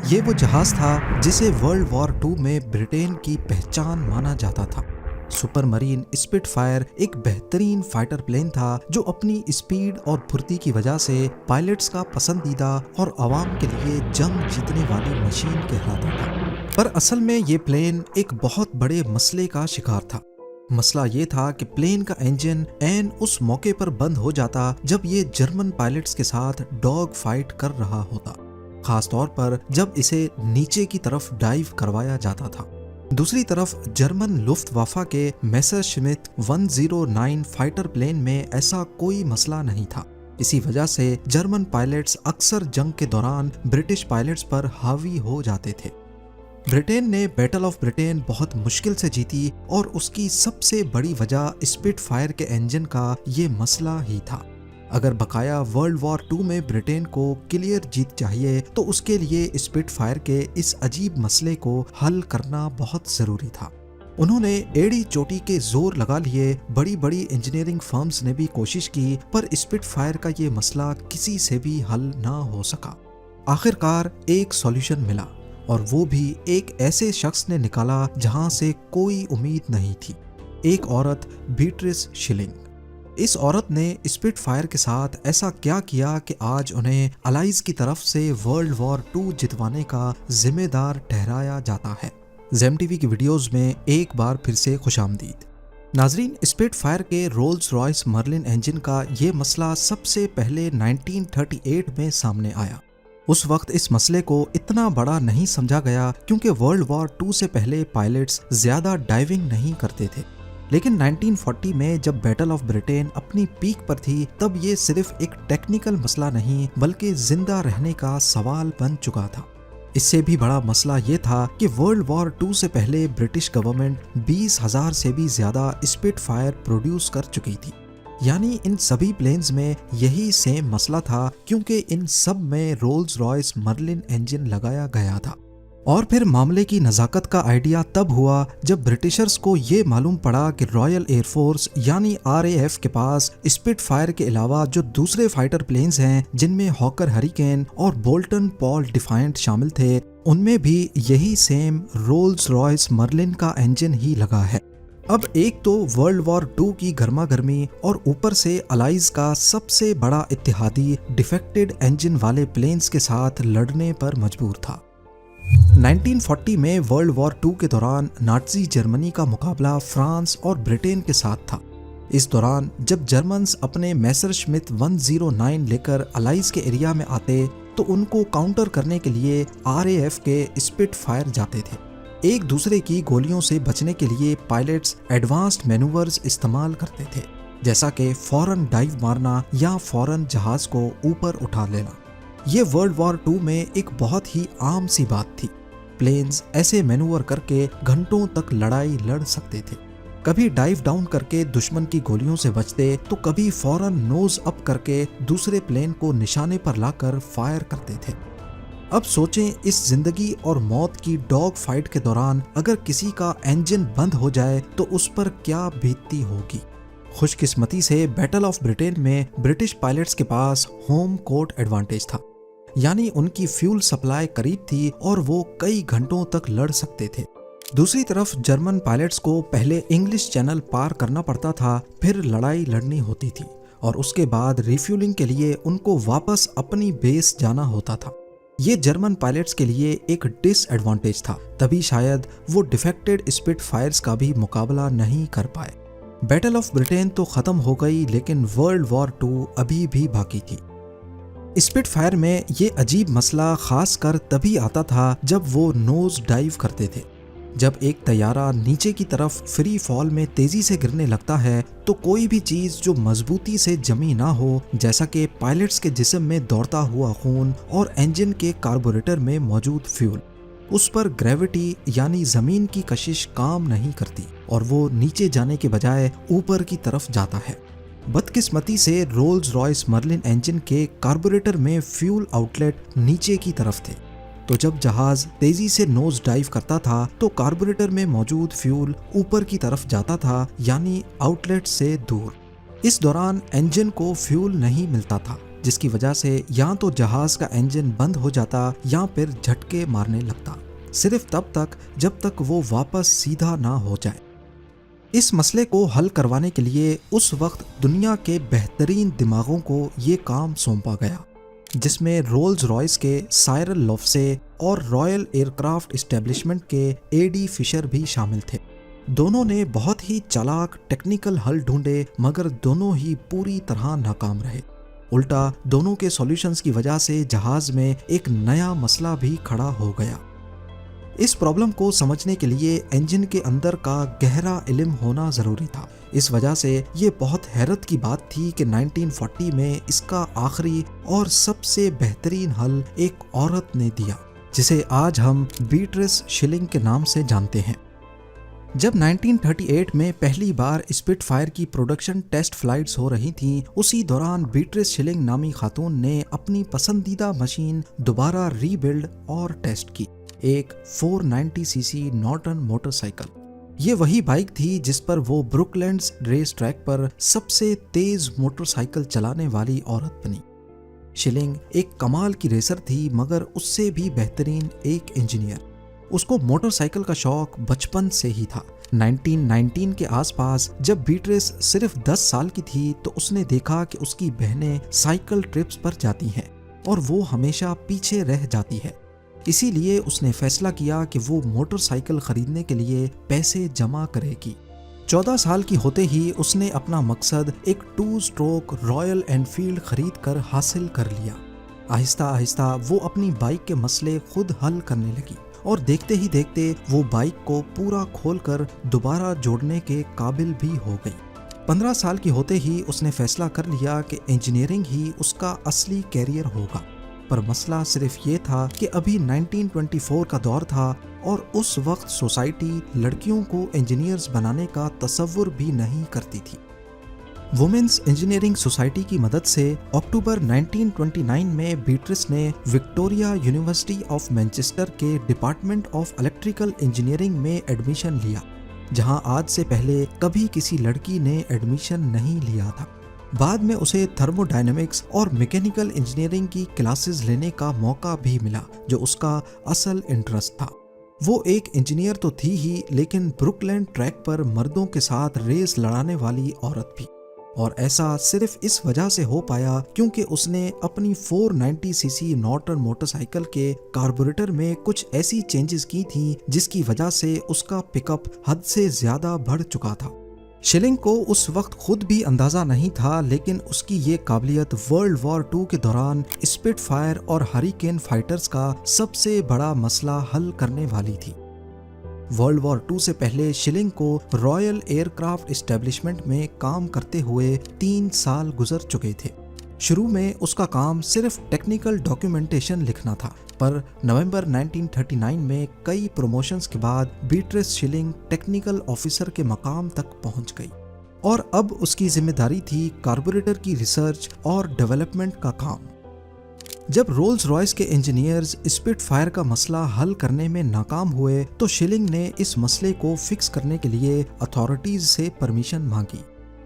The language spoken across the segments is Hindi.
ये वो जहाज था जिसे वर्ल्ड वॉर टू में ब्रिटेन की पहचान माना जाता था। सुपरमरीन स्पिटफायर एक बेहतरीन फाइटर प्लेन था जो अपनी स्पीड और फुर्ती की वजह से पायलट्स का पसंदीदा और आवाम के लिए जंग जीतने वाली मशीन कहलाता था। पर असल में ये प्लेन एक बहुत बड़े मसले का शिकार था। मसला ये था कि प्लेन का इंजन ऐन उस मौके पर बंद हो जाता जब ये जर्मन पायलट्स के साथ डॉग फाइट कर रहा होता, खास तौर पर जब इसे नीचे की तरफ डाइव करवाया जाता था। दूसरी तरफ जर्मन लुफ्टवाफा के मेसरश्मिट 109 फाइटर प्लेन में ऐसा कोई मसला नहीं था। इसी वजह से जर्मन पायलट्स अक्सर जंग के दौरान ब्रिटिश पायलट्स पर हावी हो जाते थे। ब्रिटेन ने बैटल ऑफ ब्रिटेन बहुत मुश्किल से जीती और उसकी सबसे बड़ी वजह स्पिटफायर के इंजन का ये मसला ही था। अगर बकाया वर्ल्ड वॉर टू में ब्रिटेन को क्लियर जीत चाहिए तो उसके लिए स्पिटफायर के इस अजीब मसले को हल करना बहुत ज़रूरी था। उन्होंने एड़ी चोटी के जोर लगा लिए, बड़ी बड़ी इंजीनियरिंग फर्म्स ने भी कोशिश की, पर स्पिटफायर का ये मसला किसी से भी हल ना हो सका। आखिरकार एक सॉल्यूशन मिला, और वो भी एक ऐसे शख्स ने निकाला जहां से कोई उम्मीद नहीं थी। एक औरत, बीट्रिस शिलिंग। इस औरत ने स्पिटफायर के साथ ऐसा क्या किया कि आज उन्हें अलाइज की तरफ से वर्ल्ड वॉर टू जितवाने का जिम्मेदार ठहराया जाता है। जेम टीवी की वीडियोस में एक बार फिर से खुशामदीद। नाजरीन, स्पिटफायर के रोल्स रॉयस मर्लिन इंजन का ये मसला सबसे पहले 1938 में सामने आया। उस वक्त इस मसले को इतना बड़ा नहीं समझा गया क्योंकि वर्ल्ड वॉर टू से पहले पायलट्स ज्यादा डाइविंग नहीं करते थे। लेकिन 1940 में जब बैटल ऑफ ब्रिटेन अपनी पीक पर थी तब ये सिर्फ एक टेक्निकल मसला नहीं बल्कि जिंदा रहने का सवाल बन चुका था। इससे भी बड़ा मसला ये था कि वर्ल्ड वॉर टू से पहले ब्रिटिश गवर्नमेंट 20,000 से भी ज्यादा स्पिटफायर प्रोड्यूस कर चुकी थी। यानी इन सभी प्लेन्स में यही सेम मसला था क्योंकि इन सब में रोल्स रॉयस मर्लिन इंजन लगाया गया था। और फिर मामले की नज़ाकत का आइडिया तब हुआ जब ब्रिटिशर्स को ये मालूम पड़ा कि रॉयल एयरफोर्स यानी RAF के पास स्पिटफायर के अलावा जो दूसरे फाइटर प्लेन्स हैं जिनमें हॉकर हरिकेन और बोल्टन पॉल डिफायंट शामिल थे, उनमें भी यही सेम रोल्स रॉयस मर्लिन का इंजन ही लगा है। अब एक तो वर्ल्ड वॉर टू की गर्मा गर्मी और ऊपर से अलाइज का सबसे बड़ा इत्तेहादी डिफेक्टेड इंजन वाले प्लेन्स के साथ लड़ने पर मजबूर था। 1940 में वर्ल्ड वॉर टू के दौरान नाज़ी जर्मनी का मुकाबला फ्रांस और ब्रिटेन के साथ था। इस दौरान जब जर्मन्स अपने मेसरश्मिट 109 लेकर अलाइज के एरिया में आते तो उनको काउंटर करने के लिए RAF के स्पिटफायर जाते थे। एक दूसरे की गोलियों से बचने के लिए पायलट्स एडवांस्ड मैनूवर्स इस्तेमाल करते थे, जैसा कि फौरन डाइव मारना या फौरन जहाज को ऊपर उठा लेना। ये वर्ल्ड वॉर टू में एक बहुत ही आम सी बात थी। प्लेन्स ऐसे मैनूवर करके घंटों तक लड़ाई लड़ सकते थे। कभी डाइव डाउन करके दुश्मन की गोलियों से बचते तो कभी फौरन नोज अप करके दूसरे प्लेन को निशाने पर लाकर फायर करते थे। अब सोचें, इस जिंदगी और मौत की डॉग फाइट के दौरान अगर किसी का इंजन बंद हो जाए तो उस पर क्या बीतती होगी। खुशकिस्मती से बैटल ऑफ ब्रिटेन में ब्रिटिश पायलट्स के पास होम कोर्ट एडवांटेज था, यानी उनकी फ्यूल सप्लाई करीब थी और वो कई घंटों तक लड़ सकते थे। दूसरी तरफ जर्मन पायलट्स को पहले इंग्लिश चैनल पार करना पड़ता था, फिर लड़ाई लड़नी होती थी और उसके बाद रिफ्यूलिंग के लिए उनको वापस अपनी बेस जाना होता था। ये जर्मन पायलट्स के लिए एक डिसएडवांटेज था, तभी शायद वो डिफेक्टेड स्पिटफायर्स का भी मुकाबला नहीं कर पाए। बैटल ऑफ ब्रिटेन तो खत्म हो गई लेकिन वर्ल्ड वॉर टू अभी भी बाकी थी। स्पिटफायर में ये अजीब मसला खासकर तभी आता था जब वो नोज डाइव करते थे। जब एक तैयारा नीचे की तरफ फ्री फॉल में तेजी से गिरने लगता है तो कोई भी चीज जो मजबूती से जमी ना हो, जैसा कि पायलट्स के जिस्म में दौड़ता हुआ खून और इंजन के कार्बोरेटर में मौजूद फ्यूल, उस पर ग्रेविटी यानी जमीन की कशिश काम नहीं करती और वो नीचे जाने के बजाय ऊपर की तरफ जाता है। बदकिस्मती से रोल्स रॉयस मर्लिन इंजन के कार्बोरेटर में फ्यूल आउटलेट नीचे की तरफ थे, तो जब जहाज तेजी से नोज डाइव करता था तो कार्बोरेटर में मौजूद फ्यूल ऊपर की तरफ जाता था, यानी आउटलेट से दूर। इस दौरान इंजन को फ्यूल नहीं मिलता था, जिसकी वजह से या तो जहाज का इंजन बंद हो जाता या फिर झटके मारने लगता, सिर्फ तब तक जब तक वो वापस सीधा ना हो जाए। इस मसले को हल करवाने के लिए उस वक्त दुनिया के बेहतरीन दिमागों को ये काम सौंपा गया, जिसमें रोल्स रॉयस के साइरल लोफ्से और रॉयल एयरक्राफ्ट एस्टेब्लिशमेंट के एडी फिशर भी शामिल थे। दोनों ने बहुत ही चालाक टेक्निकल हल ढूंढे, मगर दोनों ही पूरी तरह नाकाम रहे। उल्टा दोनों के सॉल्यूशंस की वजह से जहाज में एक नया मसला भी खड़ा हो गया। इस प्रॉब्लम को समझने के लिए इंजन के अंदर का गहरा इल्म होना जरूरी था। इस वजह से ये बहुत हैरत की बात थी कि 1940 में इसका आखिरी और सबसे बेहतरीन हल एक औरत ने दिया, जिसे आज हम बीट्रिस शिलिंग के नाम से जानते हैं। जब 1938 में पहली बार स्पिटफायर की प्रोडक्शन टेस्ट फ्लाइट्स हो रही थीं, उसी दौरान बीट्रिस शिलिंग नामी खातून ने अपनी पसंदीदा मशीन दोबारा रीबिल्ड और टेस्ट की, एक 490 सीसी नॉर्टन मोटरसाइकिल। ये वही बाइक थी जिस पर वो ब्रुकलैंड्स रेस ट्रैक पर सबसे तेज मोटरसाइकिल चलाने वाली औरत बनी। शिलिंग एक कमाल की रेसर थी, मगर उससे भी बेहतरीन एक इंजीनियर। उसको मोटरसाइकिल का शौक बचपन से ही था। 1919 के आसपास जब बीट्रिस सिर्फ 10 साल की थी तो उसने देखा कि उसकी बहनें साइकिल ट्रिप्स पर जाती हैं और वो हमेशा पीछे रह जाती है। इसीलिए उसने फैसला किया कि वो मोटरसाइकिल खरीदने के लिए पैसे जमा करेगी। 14 साल की होते ही उसने अपना मकसद एक 2 स्ट्रोक रॉयल एनफील्ड खरीद कर हासिल कर लिया। आहिस्ता आहिस्ता वो अपनी बाइक के मसले खुद हल करने लगी और देखते ही देखते वो बाइक को पूरा खोलकर दोबारा जोड़ने के काबिल भी हो गई। 15 साल की होते ही उसने फैसला कर लिया कि इंजीनियरिंग ही उसका असली कैरियर होगा। पर मसला सिर्फ ये था कि अभी 1924 का दौर था और उस वक्त सोसाइटी लड़कियों को इंजीनियर्स बनाने का तसव्वुर भी नहीं करती थी। वुमेन्स इंजीनियरिंग सोसाइटी की मदद से अक्टूबर 1929 में बीट्रिस ने विक्टोरिया यूनिवर्सिटी ऑफ मैनचेस्टर के डिपार्टमेंट ऑफ इलेक्ट्रिकल इंजीनियरिंग में एडमिशन लिया, जहां आज से पहले कभी किसी लड़की ने एडमिशन नहीं लिया था। बाद में उसे थर्मोडायनेमिक्स और मैकेनिकल इंजीनियरिंग की क्लासेस लेने का मौका भी मिला, जो उसका असल इंटरेस्ट था। वो एक इंजीनियर तो थी ही, लेकिन ब्रुकलैंड ट्रैक पर मर्दों के साथ रेस लड़ाने वाली औरत भी। और ऐसा सिर्फ इस वजह से हो पाया क्योंकि उसने अपनी 490 सीसी नॉर्टन मोटरसाइकिल के कार्बोरेटर में कुछ ऐसी चेंजेस की थी जिसकी वजह से उसका पिकअप हद से ज्यादा बढ़ चुका था। शिलिंग को उस वक्त खुद भी अंदाजा नहीं था, लेकिन उसकी ये काबिलियत वर्ल्ड वॉर 2 के दौरान स्पिटफायर और हरिकेन फाइटर्स का सबसे बड़ा मसला हल करने वाली थी। वर्ल्ड वॉर 2 से पहले शिलिंग को रॉयल एयरक्राफ्ट एस्टेब्लिशमेंट में काम करते हुए 3 साल गुजर चुके थे। शुरू में उसका काम सिर्फ टेक्निकल डॉक्यूमेंटेशन लिखना था, पर नवंबर 1939 में कई प्रमोशंस के बाद बीट्रिस शिलिंग टेक्निकल ऑफिसर के मकाम तक पहुंच गई और अब उसकी जिम्मेदारी थी कार्बोरेटर की रिसर्च और डेवलपमेंट का काम। जब रोल्स रॉयस के इंजीनियर्स स्पिटफायर का मसला हल करने में नाकाम हुए तो शिलिंग ने इस मसले को फिक्स करने के लिए अथॉरिटीज से परमिशन मांगी।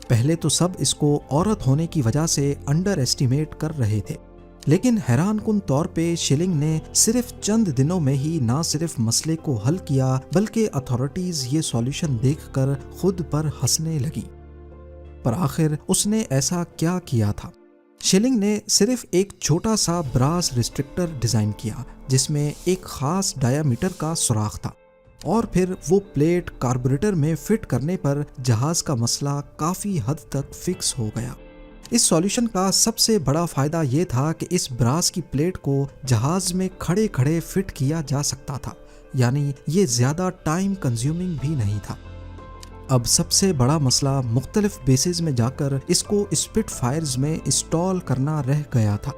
पहले तो सब इसको औरत होने की वजह से अंडर एस्टिमेट कर रहे थे, लेकिन हैरानकुन तौर पे शिलिंग ने सिर्फ चंद दिनों में ही ना सिर्फ मसले को हल किया, बल्कि अथॉरिटीज ये सॉल्यूशन देखकर खुद पर हंसने लगी। पर आखिर उसने ऐसा क्या किया था? शिलिंग ने सिर्फ एक छोटा सा ब्रास रिस्ट्रिक्टर डिजाइन किया जिसमें एक खास डायामीटर का सुराख था, और फिर वो प्लेट कार्बोरेटर में फिट करने पर जहाज का मसला काफी हद तक फिक्स हो गया। इस सॉल्यूशन का सबसे बड़ा फायदा ये था कि इस ब्रास की प्लेट को जहाज में खड़े खड़े फिट किया जा सकता था, यानी ये ज्यादा टाइम कंज्यूमिंग भी नहीं था। अब सबसे बड़ा मसला मुख्तलिफ बेसिस में जाकर इसको स्पिटफायर्स में इंस्टॉल करना रह गया था।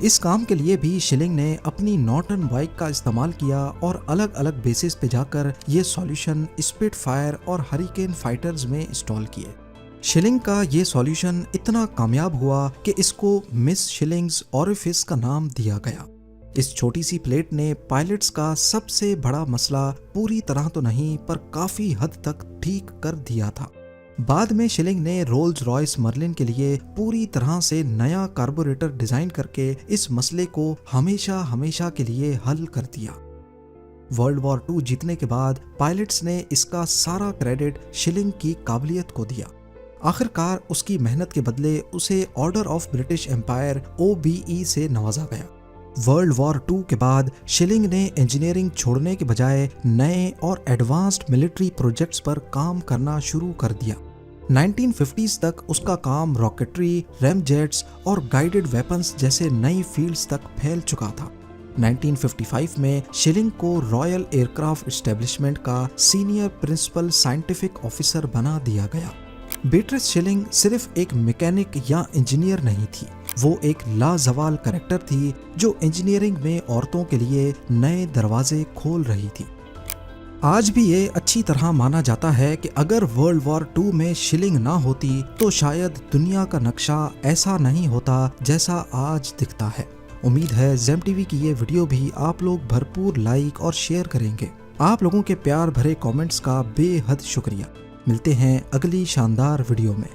इस काम के लिए भी शिलिंग ने अपनी नॉर्टन बाइक का इस्तेमाल किया और अलग अलग बेसिस पे जाकर ये सॉल्यूशन स्पिटफायर और हरिकेन फाइटर्स में इंस्टॉल किए। शिलिंग का ये सॉल्यूशन इतना कामयाब हुआ कि इसको मिस शिलिंग्स ऑरिफिस का नाम दिया गया। इस छोटी सी प्लेट ने पायलट्स का सबसे बड़ा मसला पूरी तरह तो नहीं पर काफी हद तक ठीक कर दिया था। बाद में शिलिंग ने रोल्स रॉयस मर्लिन के लिए पूरी तरह से नया कार्बोरेटर डिजाइन करके इस मसले को हमेशा हमेशा के लिए हल कर दिया। वर्ल्ड वॉर 2 जीतने के बाद पायलट्स ने इसका सारा क्रेडिट शिलिंग की काबिलियत को दिया। आखिरकार उसकी मेहनत के बदले उसे Order of British Empire OBE से नवाजा गया। वर्ल्ड वॉर 2 के बाद शिलिंग ने इंजीनियरिंग छोड़ने के बजाय नए और एडवांस्ड मिलिट्री प्रोजेक्ट्स पर काम करना शुरू कर दिया। 1950s तक उसका काम रॉकेटरी, रैमजेट्स और गाइडेड वेपन्स जैसे नई फील्ड्स तक फैल चुका था। 1955 में शिलिंग को रॉयल एयरक्राफ्ट एस्टेब्लिशमेंट का सीनियर प्रिंसिपल साइंटिफिक ऑफिसर बना दिया गया। बीट्रिस शिलिंग सिर्फ एक मैकेनिक या इंजीनियर नहीं थी, वो एक लाजवाल कैरेक्टर थी जो इंजीनियरिंग में औरतों के लिए नए दरवाजे खोल रही थी। आज भी ये अच्छी तरह माना जाता है कि अगर वर्ल्ड वॉर 2 में शिलिंग ना होती तो शायद दुनिया का नक्शा ऐसा नहीं होता जैसा आज दिखता है। उम्मीद है जेम टीवी की ये वीडियो भी आप लोग भरपूर लाइक और शेयर करेंगे। आप लोगों के प्यार भरे कमेंट्स का बेहद शुक्रिया। मिलते हैं अगली शानदार वीडियो में।